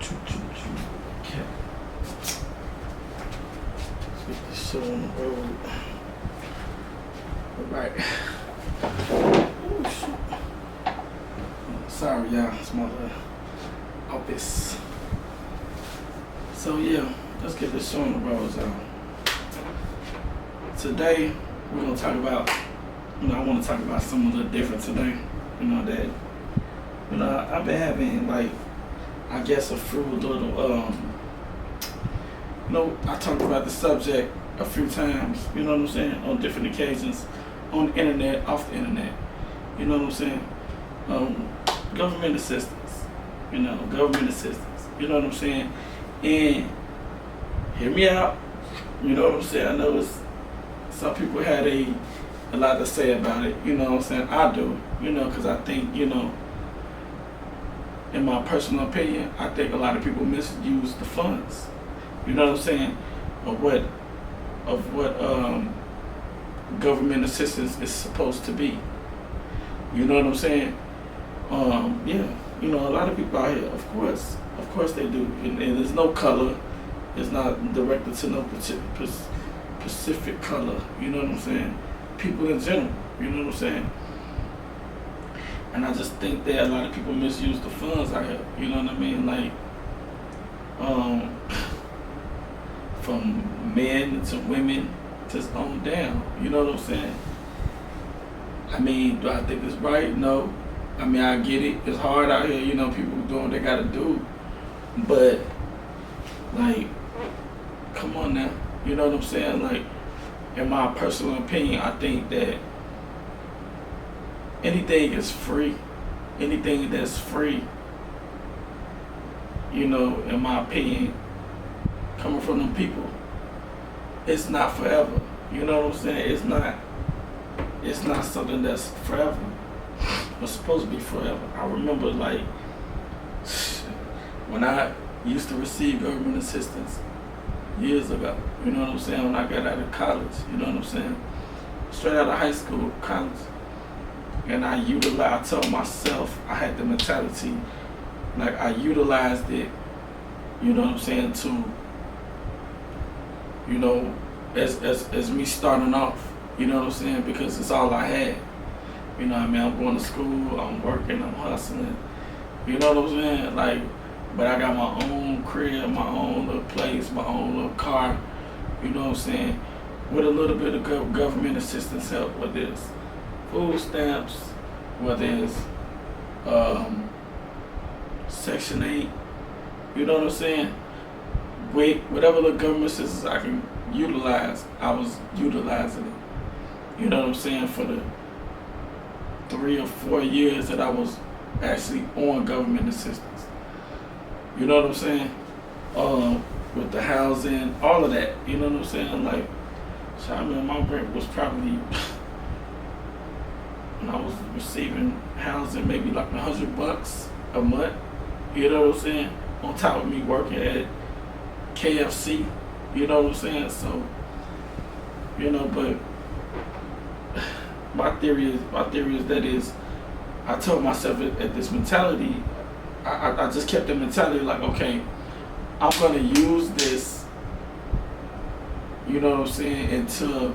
Okay. Let's get this shit on the road. Alright. Oh, shit. Sorry, y'all. It's my little office. So, yeah. Let's get this show on the road. Today, we're going to talk about, I want to talk about something a little different today. I've been having, I guess a few little, I talked about the subject a few times, you know what I'm saying, on different occasions, on the internet, off the internet, you know what I'm saying, government assistance, you know what I'm saying, and hear me out, you know what I'm saying, I know some people had a lot to say about it, you know what I'm saying, I do, because I think, in my personal opinion, I think a lot of people misuse the funds. You know what I'm saying? Of what government assistance is supposed to be. You know what I'm saying? Yeah. A lot of people out here, of course they do. And there's no color. It's not directed to no specific color. You know what I'm saying? People in general. You know what I'm saying? And I just think that a lot of people misuse the funds out here. You know what I mean? From men to women, just on down. You know what I'm saying? I mean, do I think it's right? No. I mean, I get it. It's hard out here. People doing what they gotta do. But, come on now. You know what I'm saying? In my personal opinion, I think that anything is free. Anything that's free, in my opinion, coming from them people, it's not forever. You know what I'm saying? It's not something that's forever. It's supposed to be forever. I remember when I used to receive government assistance years ago, you know what I'm saying, when I got out of college, you know what I'm saying? Straight out of high school, college. And I told myself, I had the mentality, I utilized it, you know what I'm saying, to, as me starting off, you know what I'm saying, because it's all I had. You know what I mean? I'm going to school, I'm working, I'm hustling, you know what I'm saying, but I got my own crib, my own little place, my own little car, you know what I'm saying, with a little bit of government assistance help with this. Food stamps, whether it's Section 8, you know what I'm saying? Whatever the government assistance I can utilize, I was utilizing it. You know what I'm saying? For the 3 or 4 years that I was actually on government assistance. You know what I'm saying? With the housing, all of that. You know what I'm saying? So I mean, my rent was probably, when I was receiving housing, maybe $100 a month, you know what I'm saying? On top of me working at KFC, you know what I'm saying? So, but my theory is I told myself at this mentality, I just kept the mentality okay, I'm gonna use this, you know what I'm saying, until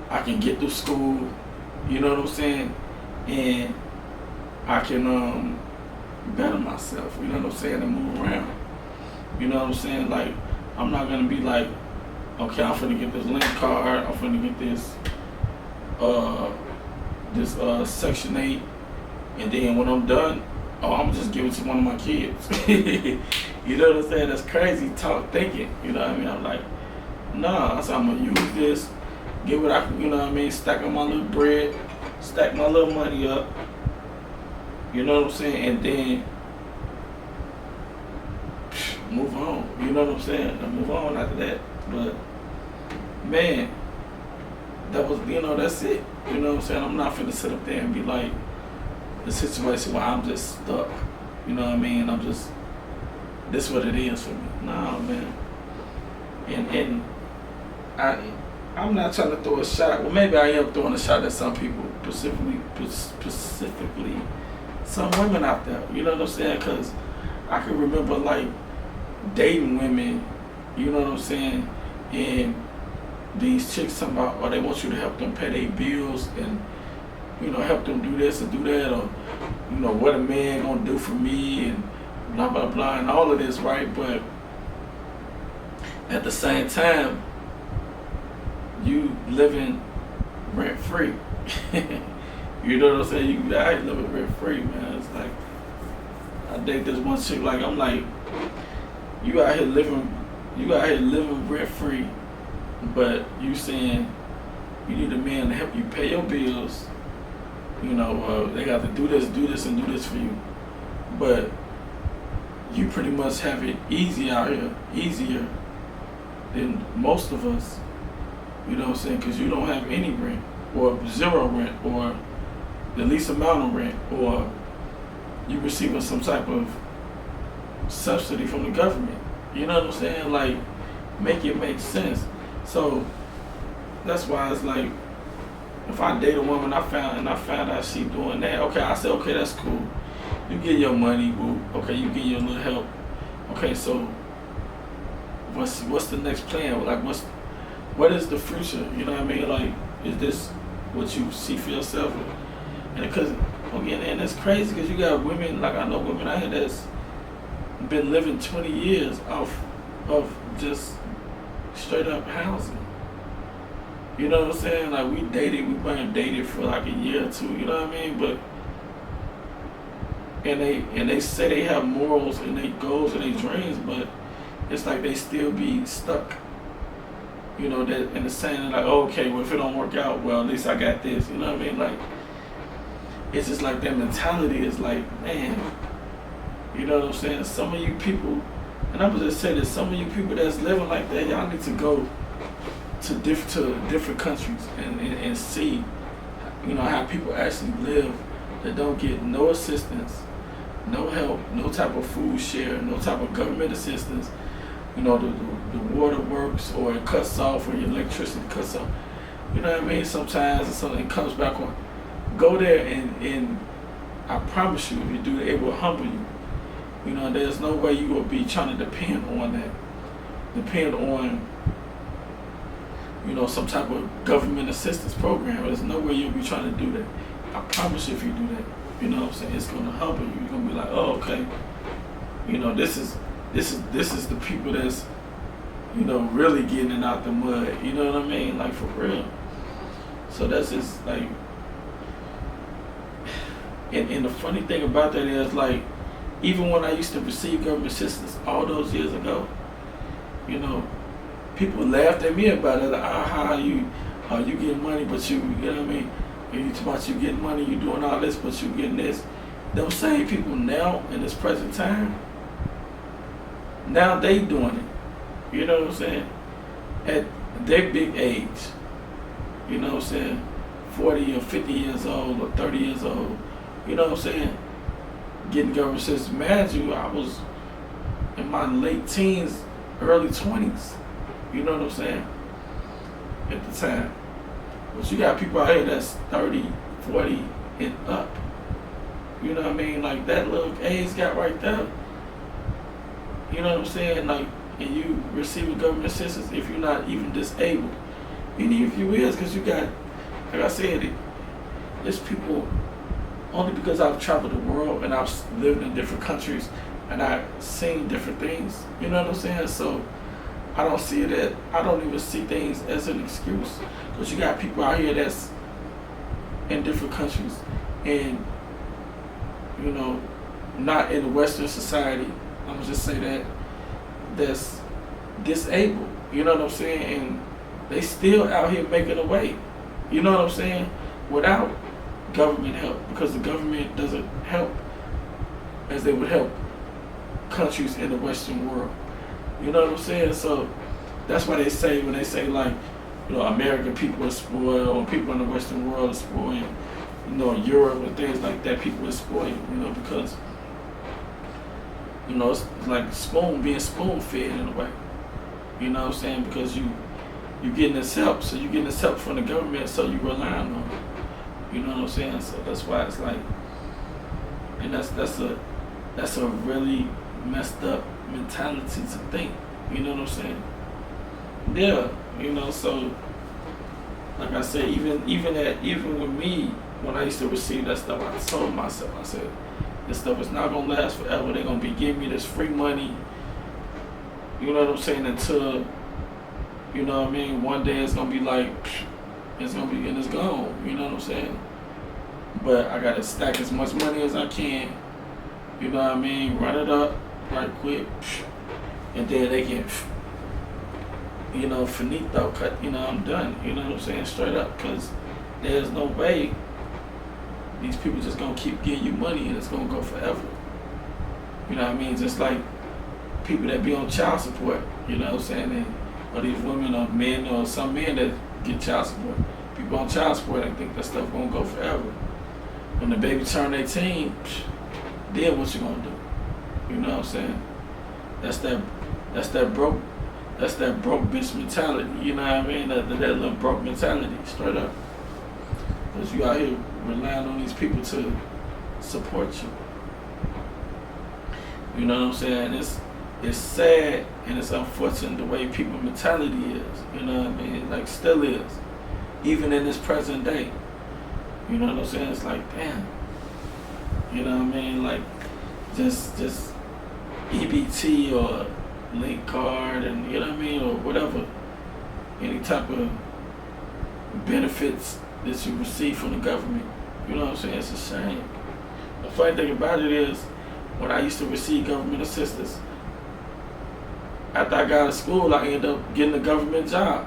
I can get through school, you know what I'm saying, and I can better myself, you know what I'm saying, and move around. You know what I'm saying? I'm not gonna be okay, I'm finna get this link card, I'm finna get this Section 8, and then when I'm done, I'm just give it to one of my kids. You know what I'm saying? That's crazy thinking, you know what I mean? I'm nah, so I'm gonna use this, get what I can, you know what I mean, stack on my little bread, stack my little money up, you know what I'm saying, and then move on, you know what I'm saying, and move on after that. But man, that was, that's it, you know what I'm saying. I'm not finna sit up there and be the situation where I'm just stuck, you know what I mean, this is what it is for me. Nah, man. And I'm not trying to throw a shot. Well, maybe I am throwing a shot at some people, specifically some women out there. You know what I'm saying? Because I can remember like dating women, you know what I'm saying, and these chicks talking about, oh, they want you to help them pay their bills and, you know, help them do this and do that, or, you know, what a man gonna do for me and blah blah blah and all of this, right? But at the same time, you living rent free. You know what I'm saying? You out here living rent free, man. It's like, I date this one chick, like, I'm like, you out here living rent free, but you saying you need a man to help you pay your bills. You know, they got to do this, and do this for you. But you pretty much have it easy out here, easier than most of us. You know what I'm saying? Because you don't have any rent, or zero rent, or the least amount of rent, or you receiving some type of subsidy from the government. You know what I'm saying? Like, make it make sense. So that's why it's like, if I date a woman, I found out she doing that. Okay, I said, okay, that's cool. You get your money, boo. Okay, you get your little help. Okay, so what's the next plan? Like, what is the future? You know what I mean? Like, is this what you see for yourself? And because again, and it's crazy because you got women, like, I know women out here that's been living 20 years off of just straight up housing. You know what I'm saying? Like, we might have dated for like a year or two, you know what I mean? But and they say they have morals and they goals and they dreams, but it's like they still be stuck. You know, that and the saying like, oh, okay, well, if it don't work out, well, at least I got this, you know what I mean? Like, it's just like that mentality is like, man, you know what I'm saying? Some of you people, and I would just say that some of you people that's living like that, y'all need to go to different countries and see, you know, how people actually live that don't get no assistance, no help, no type of food share, no type of government assistance. You know, the water works, or it cuts off, or your electricity cuts off. You know what I mean? Sometimes something comes back on. Go there and I promise you, if you do that, it will humble you. You know, there's no way you will be trying to depend on that. Depend on, you know, some type of government assistance program. There's no way you'll be trying to do that. I promise you, if you do that, you know what I'm saying, it's gonna humble you. You're gonna be like, oh, okay. You know, this is the people that's, you know, really getting it out the mud. You know what I mean? Like, for real. So that's just like, and the funny thing about that is, like, even when I used to receive government assistance all those years ago, you know, people laughed at me about it. Like, how you getting money, but you know what I mean? And you talk about you getting money, you doing all this, but you getting this. Those same people now, in this present time, now they doing it. You know what I'm saying? At their big age. You know what I'm saying? 40 or 50 years old or 30 years old. You know what I'm saying? Getting government assistance. Imagine you, I was in my late teens, early 20s. You know what I'm saying? At the time. But you got people out here that's 30, 40, and up. You know what I mean? Like, that little age gap right there. You know what I'm saying? Like, and you receive government assistance if you're not even disabled. Even if you is, because you got, like I said, there's people, only because I've traveled the world and I've lived in different countries and I've seen different things. You know what I'm saying? So I don't even see things as an excuse. Because you got people out here that's in different countries and, you know, not in the Western society, I'm gonna just say that's disabled. You know what I'm saying? And they still out here making a way. You know what I'm saying? Without government help, because the government doesn't help as they would help countries in the Western world. You know what I'm saying? So that's why they say, when they say, like, you know, American people are spoiled, or people in the Western world are spoiled, you know, Europe and things like that, people are spoiled, you know, because, you know, it's like being spoon-fed in a way. You know what I'm saying? Because you getting this help, so you getting this help from the government, so you relying on it. You know what I'm saying? So that's why it's like, and that's a really messed up mentality to think. You know what I'm saying? Yeah, so like I said, even with me, when I used to receive that stuff, I told myself, I said, this stuff is not gonna last forever. They're gonna be giving me this free money, you know what I'm saying, until, you know what I mean, one day it's gonna be like, it's gonna be and it's gone, you know what I'm saying? But I gotta stack as much money as I can, you know what I mean, run it up right quick, and then they can, finito, cut, I'm done, you know what I'm saying, straight up, because there's no way these people just gonna keep getting you money and it's gonna go forever. You know what I mean? Just like people that be on child support, you know what I'm saying, and, or these women or men or some men that get child support. People on child support, I think that stuff gonna go forever. When the baby turn 18, then what you gonna do? You know what I'm saying? That's that broke bitch mentality, you know what I mean? That little broke mentality, straight up. Because you out here relying on these people to support you. You know what I'm saying? It's sad and it's unfortunate the way people mentality is, you know what I mean? Like still is. Even in this present day. You know what I'm saying? It's like, damn. You know what I mean? Like just EBT or link card and you know what I mean, or whatever. Any type of benefits that you receive from the government. You know what I'm saying? It's a shame. The funny thing about it is, when I used to receive government assistance, after I got out of school, I ended up getting a government job.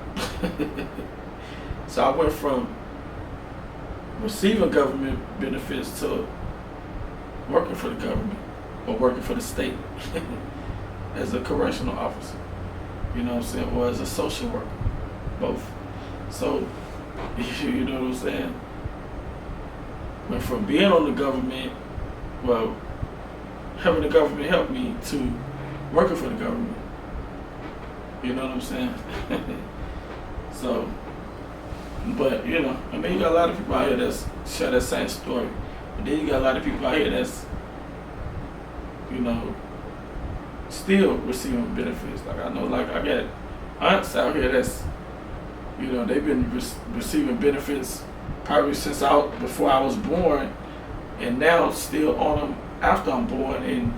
So I went from receiving government benefits to working for the government or working for the state as a correctional officer. You know what I'm saying? Or as a social worker. Both. So, you know what I'm saying? Went from being on the government, well, having the government help me, to working for the government. You know what I'm saying? So, but, you got a lot of people out here that share that same story. But then you got a lot of people out here that's, still receiving benefits. Like I know, like I got aunts out here that's, they've been receiving benefits probably since before I was born, and now still on them after I'm born, and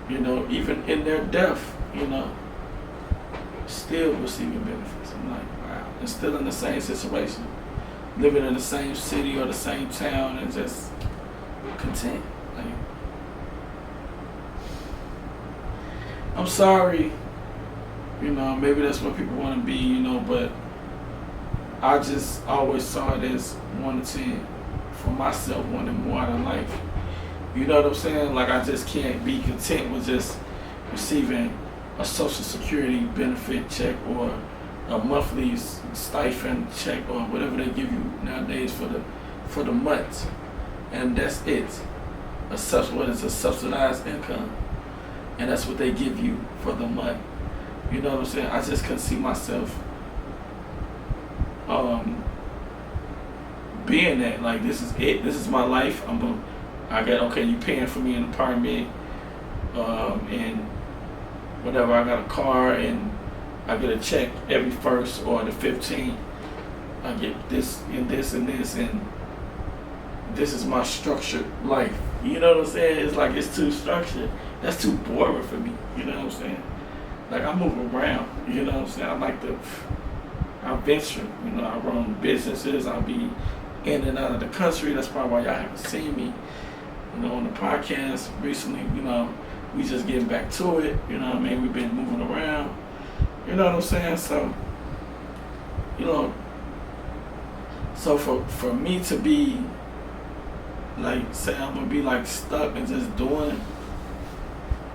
even in their death, still receiving benefits. I'm like, wow, and still in the same situation, living in the same city or the same town, and just content. Like, I'm sorry, maybe that's what people want to be, but I just always saw it as wanting for myself, wanting more out of life. You know what I'm saying? Like I just can't be content with just receiving a Social Security benefit check or a monthly stipend check or whatever they give you nowadays for the month, and that's it. What is a subsidized income, and that's what they give you for the month. You know what I'm saying? I just couldn't see myself being that. Like, this is it. This is my life. You paying for me an apartment, and whatever. I got a car, and I get a check every 1st or the 15th. I get this and this and this, and this is my structured life. You know what I'm saying? It's like it's too structured. That's too boring for me. You know what I'm saying? Like, I move around. You know what I'm saying? I venture. I run businesses. I'll be in and out of the country. That's probably why y'all haven't seen me, on the podcast recently. We just getting back to it. You know what I mean? We've been moving around. You know what I'm saying? So, so for me to be, like, say I'm going to be, like, stuck and just doing,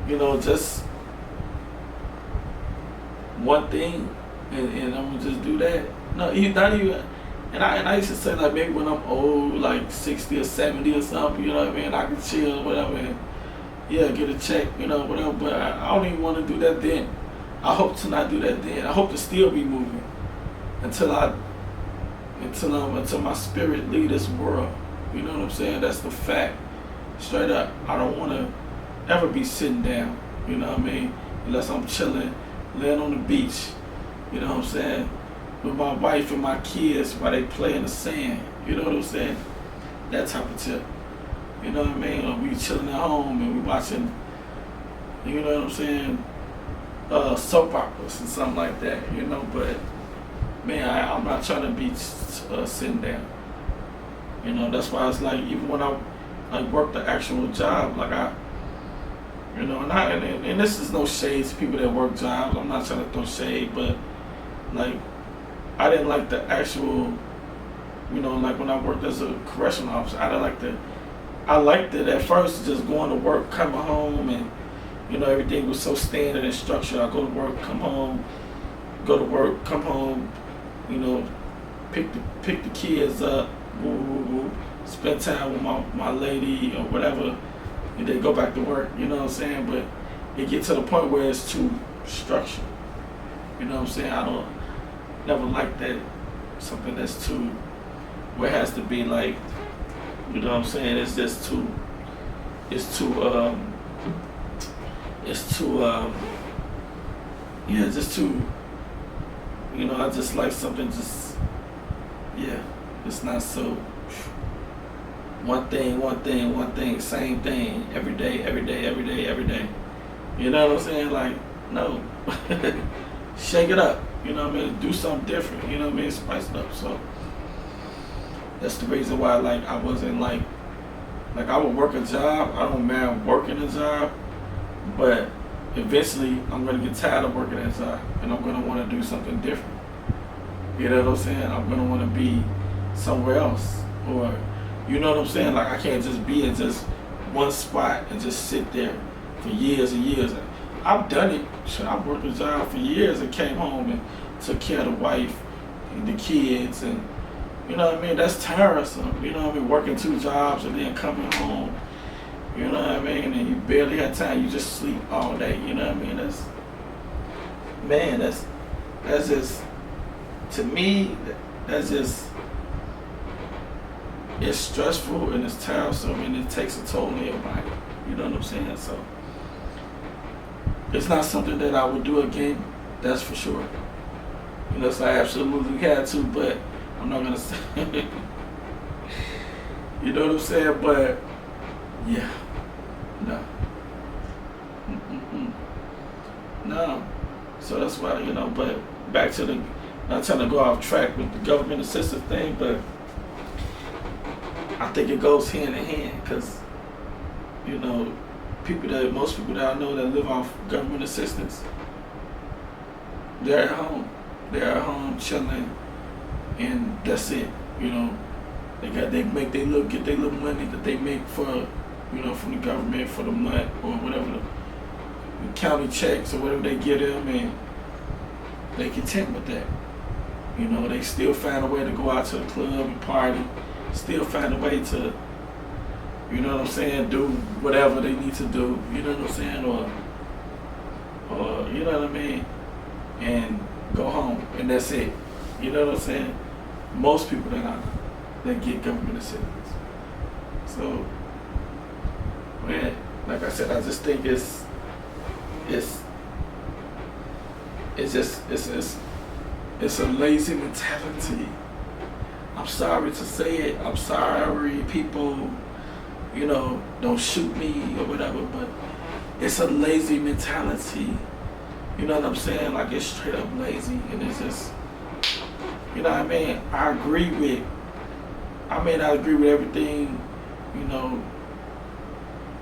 just one thing, and I'm going to just do that. No, not even. And I used to say, like, maybe when I'm old, like 60 or 70 or something, you know what I mean? I can chill or whatever, and get a check, whatever. But I don't even want to do that then. I hope to not do that then. I hope to still be moving until my spirit leave this world. You know what I'm saying? That's the fact. Straight up. I don't want to ever be sitting down, you know what I mean? Unless I'm chilling, laying on the beach, you know what I'm saying, with my wife and my kids while they play in the sand, you know what I'm saying? That type of tip. You know what I mean? Or we chilling at home and we watching, you know what I'm saying, soap operas and something like that, you know, but man, I'm not trying to be sitting down. You know, that's why it's like, even when I like work the actual job, like you know, and this is no shade to people that work jobs. I'm not trying to throw shade, but like, I didn't like the actual, you know, like when I worked as a correctional officer, I liked it at first, just going to work, coming home, and you know, everything was so standard and structured. I go to work, come home, go to work, come home, you know, pick the kids up, woo, woo, woo, spend time with my lady or whatever, and then go back to work, you know what I'm saying? But it gets to the point where it's too structured. You know what I'm saying? I don't never like that, something that's too, where it has to be like, you know what I'm saying, it's just too yeah, just too, you know, I just like something just, yeah, it's not so one thing, same thing, every day. You know what I'm saying? Like, no. Shake it up, you know what I mean? Do something different, you know what I mean? Spice it up. So that's the reason why, like, I wasn't like I would work a job. I don't mind working a job, but eventually I'm gonna get tired of working that job, and I'm gonna want to do something different. You know what I'm saying? I'm gonna want to be somewhere else, or you know what I'm saying? Like, I can't just be in just one spot and just sit there for years and years. I've done it. Shit, I worked a job for years and came home and took care of the wife and the kids, and you know what I mean? That's tiresome. You know what I mean? Working 2 jobs and then coming home. You know what I mean? And you barely have time. You just sleep all day. You know what I mean? That's just, to me, that's just, it's stressful and it's tiresome and it takes a toll on your body. You know what I'm saying? So it's not something that I would do again. That's for sure. You know, so I absolutely had to, but I'm not gonna say. You know what I'm saying? But yeah, no. No. So that's why, you know, but back to the, not trying to go off track with the government assistance thing, but I think it goes hand in hand, because, you know, most people that I know that live off government assistance, they're at home. They're at home chilling, and that's it. You know, they get their little money that they make for, you know, from the government for the month or whatever, the county checks or whatever they get them, and they content with that. You know, they still find a way to go out to the club and party, still find a way to, you know what I'm saying, do whatever they need to do, you know what I'm saying, or you know what I mean, and go home, and that's it. You know what I'm saying? Most people that get government assistance. So, man, like I said, I just think it's a lazy mentality. I'm sorry to say it. I'm sorry, people, you know, don't shoot me or whatever, but it's a lazy mentality. You know what I'm saying? Like, it's straight up lazy, and it's just, you know what I mean? I may not agree with everything, you know,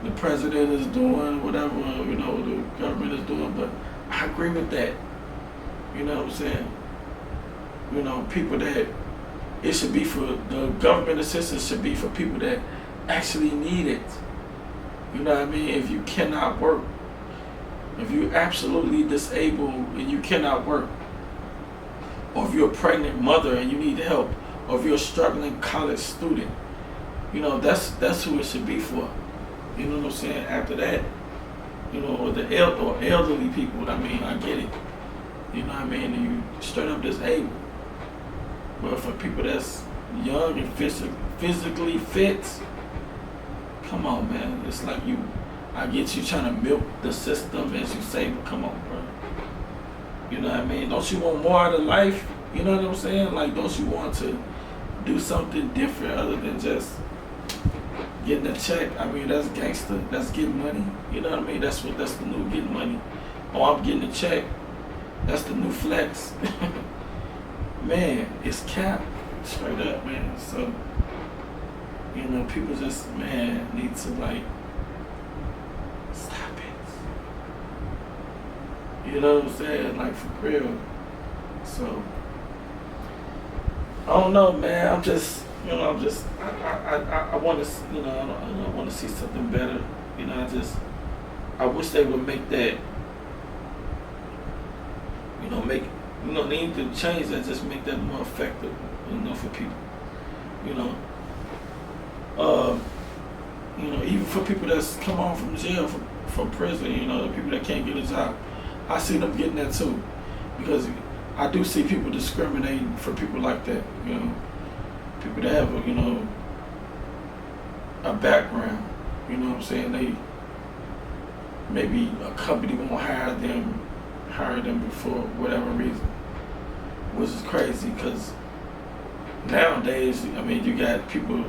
the president is doing, whatever, you know, the government is doing, but I agree with that. You know what I'm saying? You know, people that, it should be for, the government assistance should be for people that actually need it. You know what I mean? If you cannot work, if you're absolutely disabled and you cannot work, or if you're a pregnant mother and you need help, or if you're a struggling college student, you know, that's who it should be for. You know what I'm saying? After that, you know, or the elderly people, I mean, I get it. You know what I mean? And you straight up disabled. But for people that's young and physically fit, come on, man. It's like I get you trying to milk the system, as you say, but come on, bro. You know what I mean? Don't you want more out of life? You know what I'm saying? Like, don't you want to do something different other than just getting a check? I mean, that's gangster. That's getting money. You know what I mean? That's the new getting money. Oh, I'm getting a check. That's the new flex. Man, it's cap. Straight up, man. So, you know, people just, man, need to, like, stop it. You know what I'm saying? Like, for real. So, I don't know, man. I want to, you know, I want to see something better. You know, I wish they would make that, you know, they need to change that, just make that more effective, you know, for people. You know, even for people that's come home from jail, from prison, you know, the people that can't get a job, I see them getting that too, because I do see people discriminating for people like that, you know, people that have a, you know, a background, you know what I'm saying, maybe a company won't hire them for whatever reason, which is crazy, because nowadays, I mean, you got people,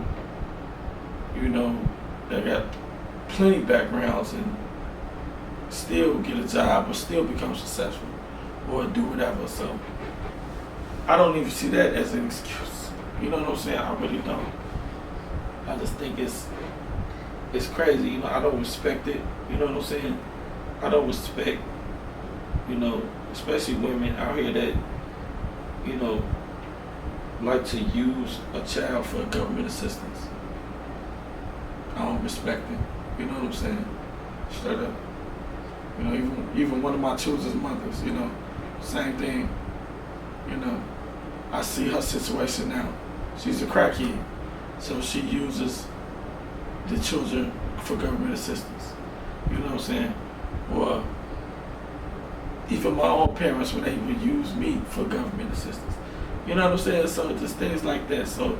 you know, that got plenty backgrounds and still get a job or still become successful or do whatever. So I don't even see that as an excuse. You know what I'm saying? I really don't. I just think it's crazy. You know, I don't respect it. You know what I'm saying? I don't respect, you know, especially women out here that, you know, like to use a child for government assistance. I don't respect it. You know what I'm saying? Straight up. You know, even one of my children's mothers, you know, same thing. You know, I see her situation now. She's a crackhead, so she uses the children for government assistance. You know what I'm saying? Or even my own parents, when they would use me for government assistance. You know what I'm saying? So just things like that. So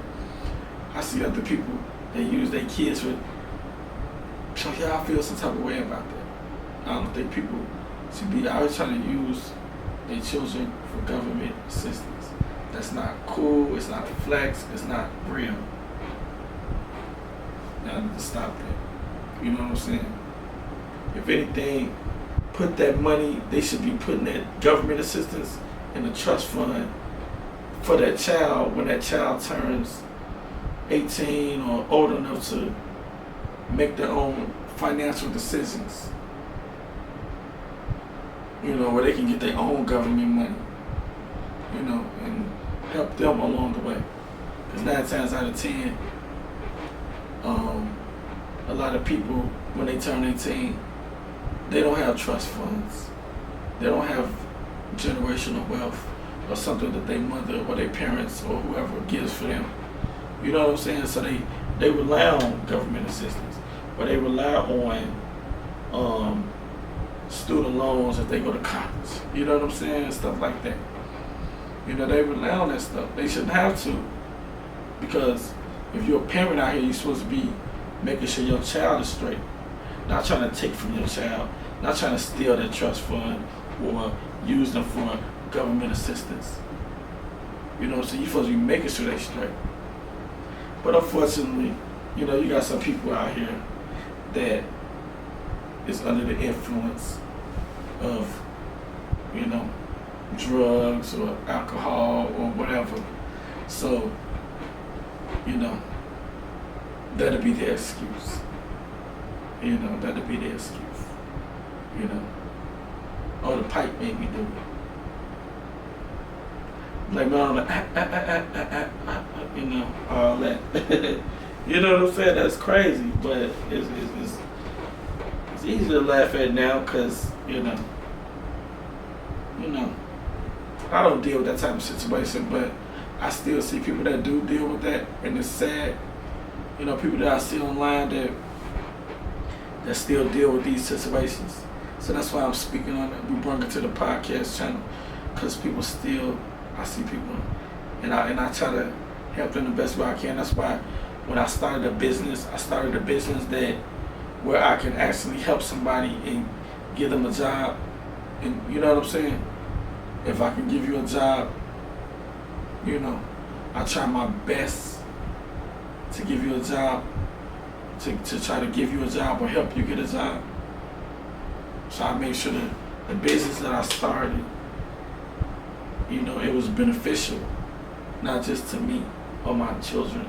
I see other people that use their kids for. So yeah, I feel some type of way about that. I don't think people should be always trying to use their children for government assistance. That's not cool. It's not a flex. It's not real. Y'all need to stop that. You know what I'm saying? If anything, put that money. They should be putting that government assistance in a trust fund for that child when that child turns 18 or old enough to make their own financial decisions. You know, where they can get their own government money. You know, and help them along the way. Because 9 times out of 10, a lot of people, when they turn 18, they don't have trust funds. They don't have generational wealth or something that their mother or their parents or whoever gives for them. You know what I'm saying? So they rely on government assistance, or they rely on student loans if they go to college. You know what I'm saying? Stuff like that. You know, they rely on that stuff. They shouldn't have to, because if you're a parent out here, you're supposed to be making sure your child is straight. Not trying to take from your child, not trying to steal their trust fund or use them for government assistance. You know, so you're supposed to be making sure they're straight. But unfortunately, you know, you got some people out here that is under the influence of, you know, drugs or alcohol or whatever. So, you know, that'll be their excuse. You know, that'll be their excuse. You know, oh, the pipe made me do it. Like, man, you know, all that. You know what I'm saying? That's crazy, but it's easy to laugh at now, because, you know, I don't deal with that type of situation, but I still see people that do deal with that, and it's sad. You know, people that I see online that still deal with these situations. So that's why I'm speaking on it. We bring it to the podcast channel, because people still, I see people, and I try to help them the best way I can. That's why when I started a business that where I can actually help somebody and give them a job. And you know what I'm saying? If I can give you a job, you know, I try my best to give you a job, to try to give you a job or help you get a job. So I make sure that the business that I started, you know, it was beneficial, not just to me or my children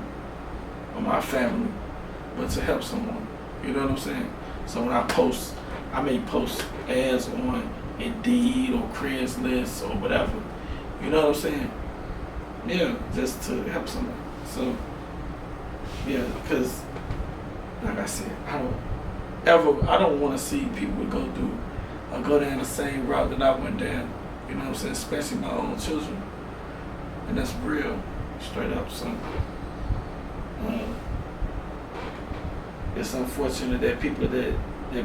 or my family, but to help someone. You know what I'm saying? So when I may post ads on Indeed or Craigslist or whatever. You know what I'm saying? Yeah, just to help someone. So, yeah, because, like I said, I don't want to see people go down the same route that I went down. You know what I'm saying? Especially my own children. And that's real, straight up. So, it's unfortunate that people that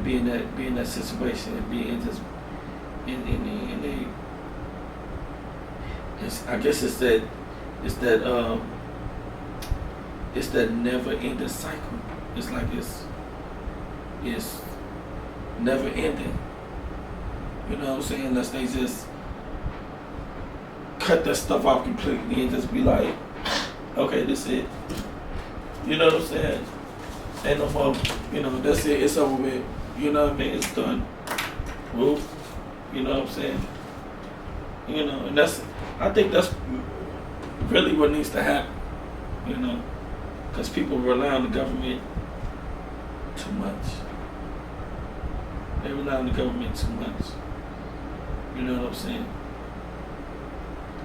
be in that situation and be in just I guess it's that never ending cycle. It's like it's never ending. You know what I'm saying? Unless they just cut that stuff off completely and just be like, okay, this it. You know what I'm saying? Ain't no more, you know, that's it, it's over with. You know what I mean? It's done. Whoop. You know what I'm saying? You know, and I think that's really what needs to happen. You know, because people rely on the government too much. They rely on the government too much. You know what I'm saying?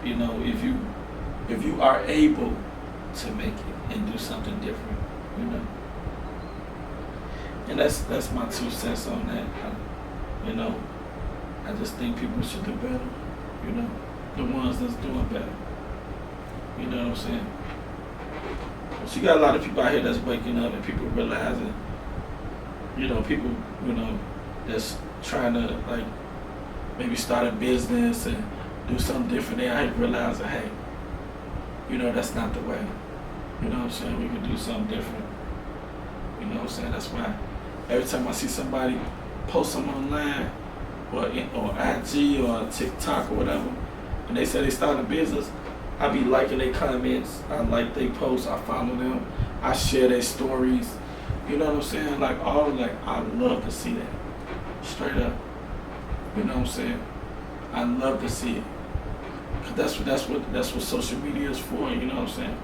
You know, if you are able to make it and do something different, you know. And that's my 2 cents on that. You know, I just think people should do better. You know, the ones that's doing better. You know what I'm saying? But you got a lot of people out here that's waking up and people realizing, you know, people, you know, that's trying to like maybe start a business and do something different. They out here realizing, hey, you know, that's not the way. You know what I'm saying? We can do something different. You know what I'm saying? That's why every time I see somebody post something online or IG or TikTok or whatever, and they say they start a business, I be liking their comments, I like their posts, I follow them, I share their stories. You know what I'm saying? Like I love to see that. Straight up. You know what I'm saying? I love to see it. Cause that's what social media is for, you know what I'm saying?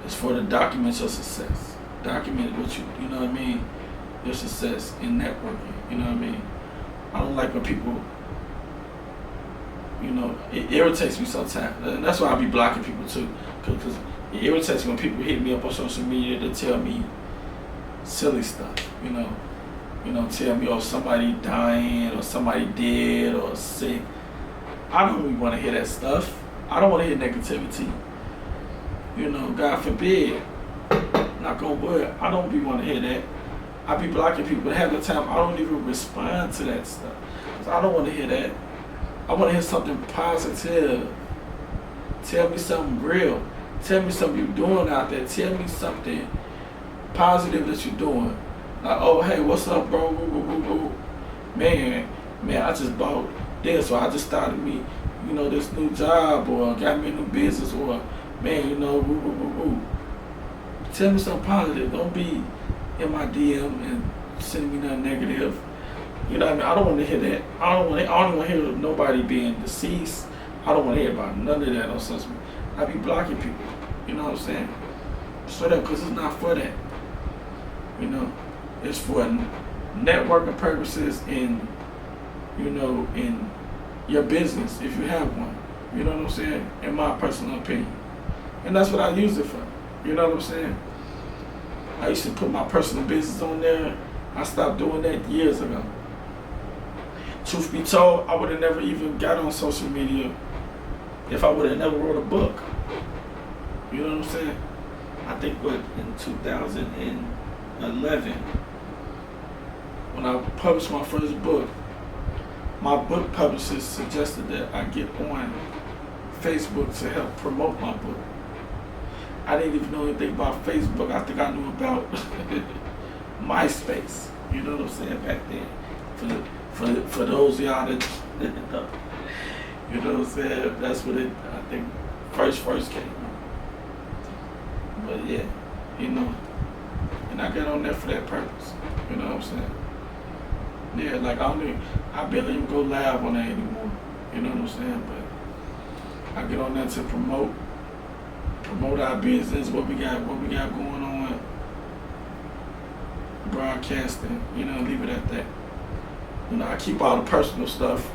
It's for to document your success. Document what you know what I mean? Your success in networking, you know what I mean? I don't like when people, you know, it irritates me sometimes. And that's why I be blocking people too. Because it irritates me when people hit me up on social media to tell me silly stuff, you know. You know, tell me, oh, somebody dying or somebody dead or sick. I don't really want to hear that stuff. I don't want to hear negativity. You know, God forbid, knock on wood, I don't be want to hear that. I be blocking people. Half the time, I don't even respond to that stuff. Cause I don't want to hear that. I want to hear something positive. Tell me something real. Tell me something you're doing out there. Tell me something positive that you're doing. Like, oh, hey, what's up, bro? Woo, woo, woo, woo. Man, I just bought this, or I just started me, you know, this new job, or got me a new business, or, man, you know, woo, woo, woo, woo. Tell me something positive. Don't be in my DM and send me nothing negative. You know what I mean? I don't want to hear that. I don't want to hear nobody being deceased. I don't want to hear about none of that on social media. I be blocking people. You know what I'm saying? Straight up, because it's not for that. You know? It's for networking purposes in, you know, in your business, if you have one. You know what I'm saying? In my personal opinion. And that's what I use it for. You know what I'm saying? I used to put my personal business on there. I stopped doing that years ago. Truth be told, I would have never even got on social media if I would have never wrote a book. You know what I'm saying? I think in 2011, when I published my first book, my book publishers suggested that I get on Facebook to help promote my book. I didn't even know anything about Facebook. I think I knew about MySpace. You know what I'm saying? Back then, for those of y'all that know, you know what I'm saying? That's what it, I think, first came out. But yeah, you know, and I got on there for that purpose. You know what I'm saying? Yeah, like I barely even go live on there anymore. You know what I'm saying? But I get on there to promote our business, what we got going on, broadcasting. You know, leave it at that. You know, I keep all the personal stuff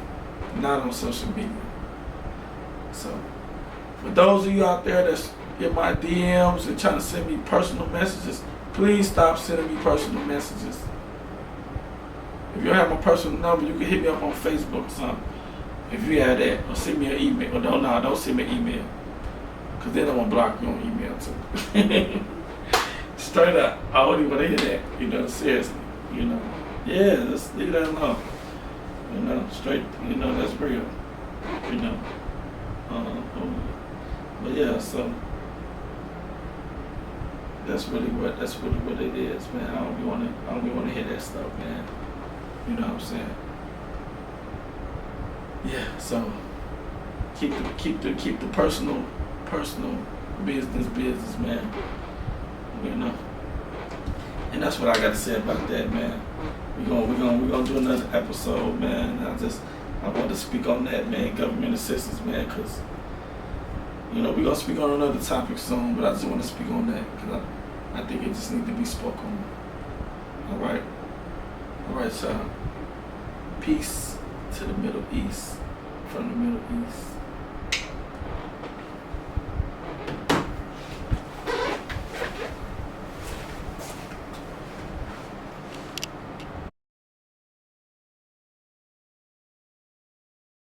not on social media. So, for those of you out there that's in my DMs and trying to send me personal messages, please stop sending me personal messages. If you don't have my personal number, you can hit me up on Facebook or something. If you have that, or send me an email. Or don't send me an email. Because then I'm going to block you on email too. Straight up. I don't even want to hear that. You know, seriously. You know. Yeah, just leave that alone. You know, straight, you know, that's real. You know. But yeah, so that's really what it is, man. I don't be wanna hear that stuff, man. You know what I'm saying? Yeah, so keep the personal business, man. You know. And that's what I got to say about that, man. We're gonna do another episode, man. I want to speak on that, man, government assistance, man, because you know we're gonna speak on another topic soon, but I just want to speak on that because I think it just needs to be spoken on. All right, y'all. Peace to the Middle East, from the Middle East.